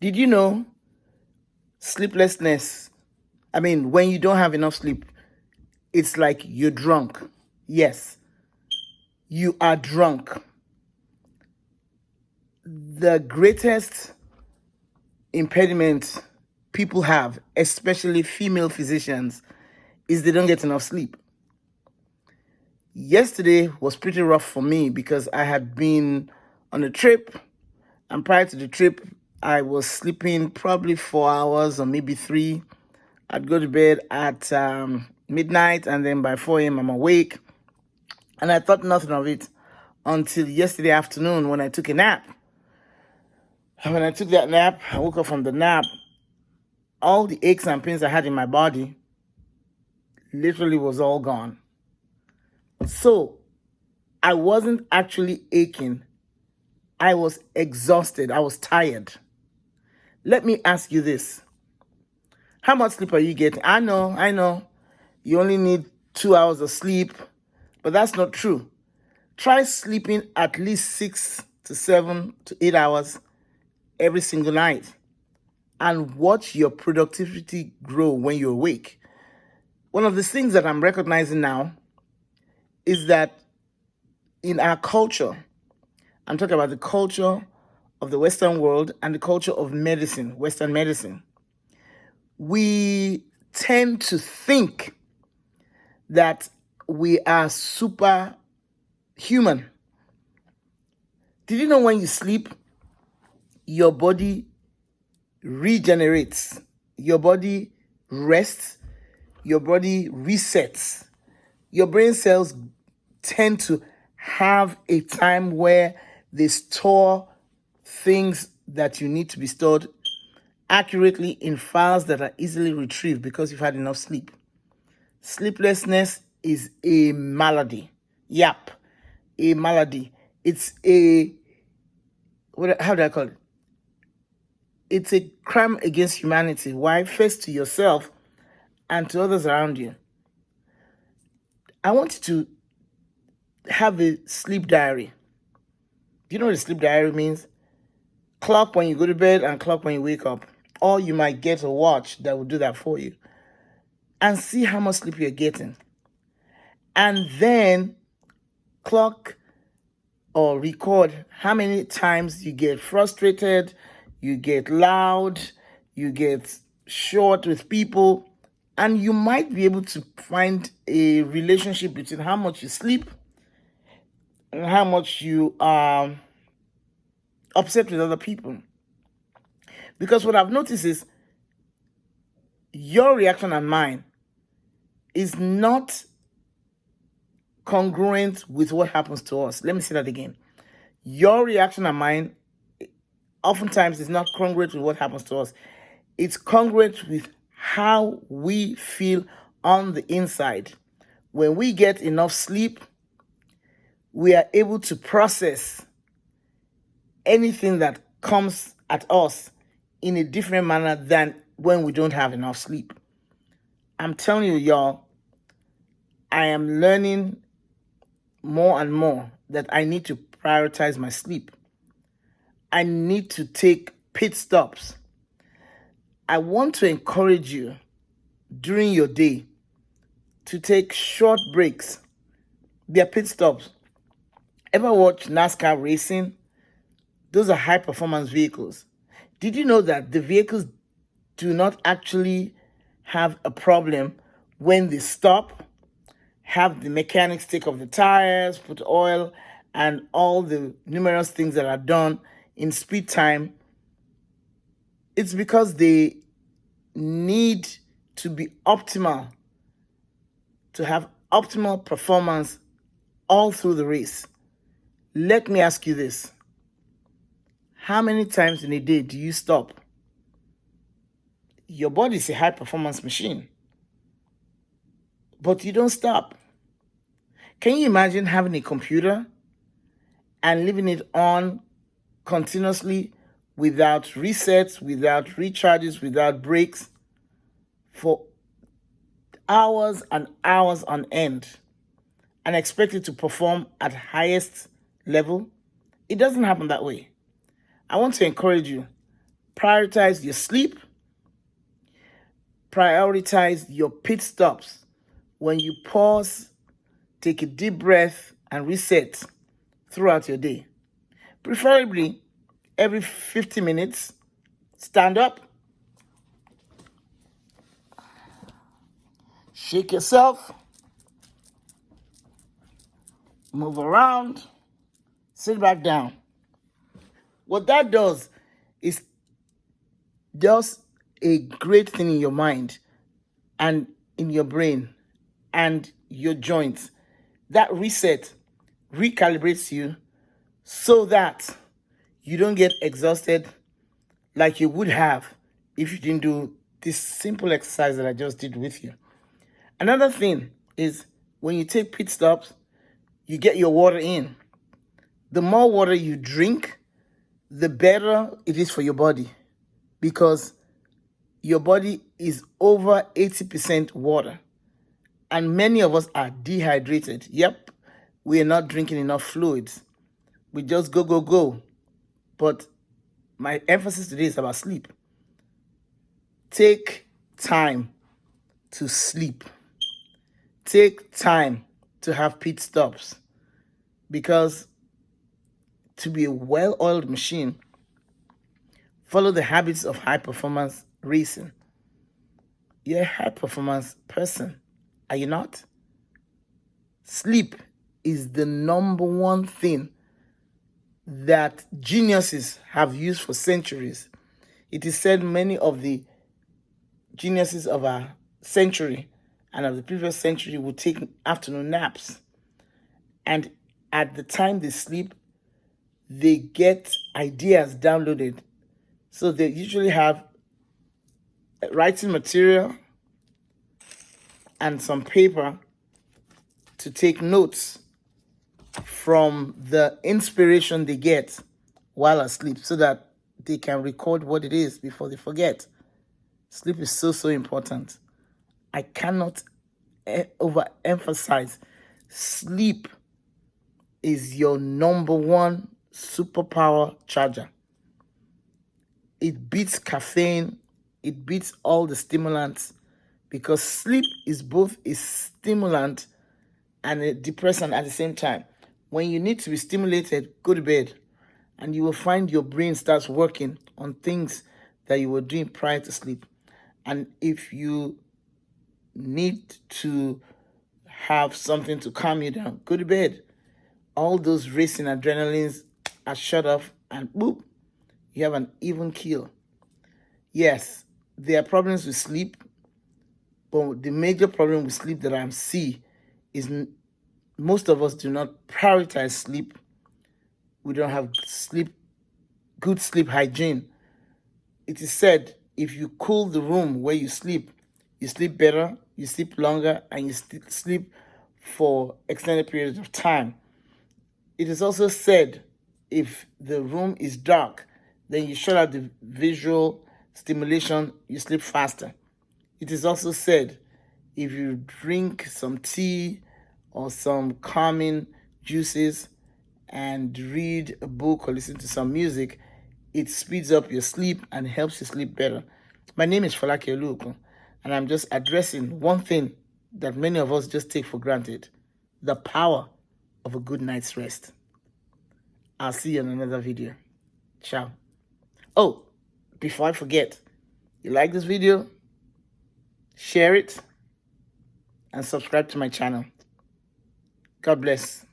Did you know sleeplessness? I mean, when you don't have enough sleep, it's like you're drunk. Yes, you are drunk. The greatest impediment people have, especially female physicians, is they don't get enough sleep. Yesterday was pretty rough for me because I had been on a trip, and prior to the trip, I was sleeping probably 4 hours or maybe three. I'd go to bed at midnight, and then by 4 a.m., I'm awake. And I thought nothing of it until yesterday afternoon when I took a nap. And when I took that nap, I woke up from the nap. All the aches and pains I had in my body literally was all gone. So I wasn't actually aching. I was exhausted. I was tired. Let me ask you this. How much sleep are you getting? I know. You only need 2 hours of sleep, but that's not true. Try sleeping at least 6 to 7 to 8 hours every single night and watch your productivity grow when you're awake. One of the things that I'm recognizing now is that in our culture, I'm talking about the culture of the Western world and the culture of medicine, Western medicine, we tend to think that we are superhuman. Did you know when you sleep, your body regenerates, your body rests, your body resets, your brain cells tend to have a time where they store things that you need to be stored accurately in files that are easily retrieved because you've had enough sleep. Sleeplessness is a malady. Yep, a malady. It's how do I call it? It's a crime against humanity. Why? First to yourself and to others around you. I want you to have a sleep diary. Do you know what a sleep diary means? Clock when you go to bed and clock when you wake up. Or you might get a watch that will do that for you. And see how much sleep you're getting. And then clock or record how many times you get frustrated, you get loud, you get short with people, and you might be able to find a relationship between how much you sleep and how much you are upset with other people. Because what I've noticed is your reaction and mine is not congruent with what happens to us. Let me say that again. Your reaction and mine oftentimes is not congruent with what happens to us. It's congruent with how we feel on the inside. When we get enough sleep, we are able to process anything that comes at us in a different manner than when we don't have enough sleep. I'm telling you, y'all, I am learning more and more that I need to prioritize my sleep. I need to take pit stops. I want to encourage you during your day to take short breaks. They're pit stops. Ever watch NASCAR racing? Those are high performance vehicles. Did you know that the vehicles do not actually have a problem when they stop, have the mechanics take off the tires, put oil, and all the numerous things that are done in speed time? It's because they need to be optimal, to have optimal performance all through the race. Let me ask you this. How many times in a day do you stop? Your body is a high performance machine, but you don't stop. Can you imagine having a computer and leaving it on continuously without resets, without recharges, without breaks for hours and hours on end and expect it to perform at highest level? It doesn't happen that way. I want to encourage you, Prioritize your sleep. Prioritize your pit stops. When you pause, take a deep breath and reset throughout your day. Preferably every 50 minutes, stand up, shake yourself, move around, sit back down. What that does is a great thing in your mind and in your brain and your joints. That reset recalibrates you so that you don't get exhausted like you would have if you didn't do this simple exercise that I just did with you. Another thing is when you take pit stops, you get your water in. The more water you drink, the better it is for your body, because your body is over 80% water. And many of us are dehydrated. Yep, we are not drinking enough fluids. We just go. But my emphasis today is about sleep. Take time to sleep. Take time to have pit stops. Because to be a well-oiled machine, follow the habits of high-performance racing. You're a high-performance person, are you not? Sleep is the number one thing that geniuses have used for centuries. It is said many of the geniuses of our century and of the previous century would take afternoon naps. And at the time they sleep, they get ideas downloaded. So they usually have writing material and some paper to take notes from the inspiration they get while asleep so that they can record what it is before they forget. Sleep is so important. I cannot overemphasize. Sleep is your number one superpower charger. It beats caffeine. It beats all the stimulants, because sleep is both a stimulant and a depressant at the same time. When you need to be stimulated, go to bed, and you will find your brain starts working on things that you were doing prior to sleep. And if you need to have something to calm you down, go to bed. All those racing adrenalines are shut off, and boop, you have an even keel. Yes, there are problems with sleep, but the major problem with sleep that I see is most of us do not prioritize sleep. We don't have good sleep hygiene. It is said if you cool the room where you sleep better, you sleep longer, and you sleep for extended periods of time. It is also said if the room is dark, then you shut out the visual stimulation, you sleep faster. It is also said if you drink some tea or some calming juices and read a book or listen to some music, it speeds up your sleep and helps you sleep better. My name is Falake Oluokun, and I'm just addressing one thing that many of us just take for granted: the power of a good night's rest. I'll see you in another video. Ciao. Oh, before I forget, you like this video? Share it and subscribe to my channel. God bless.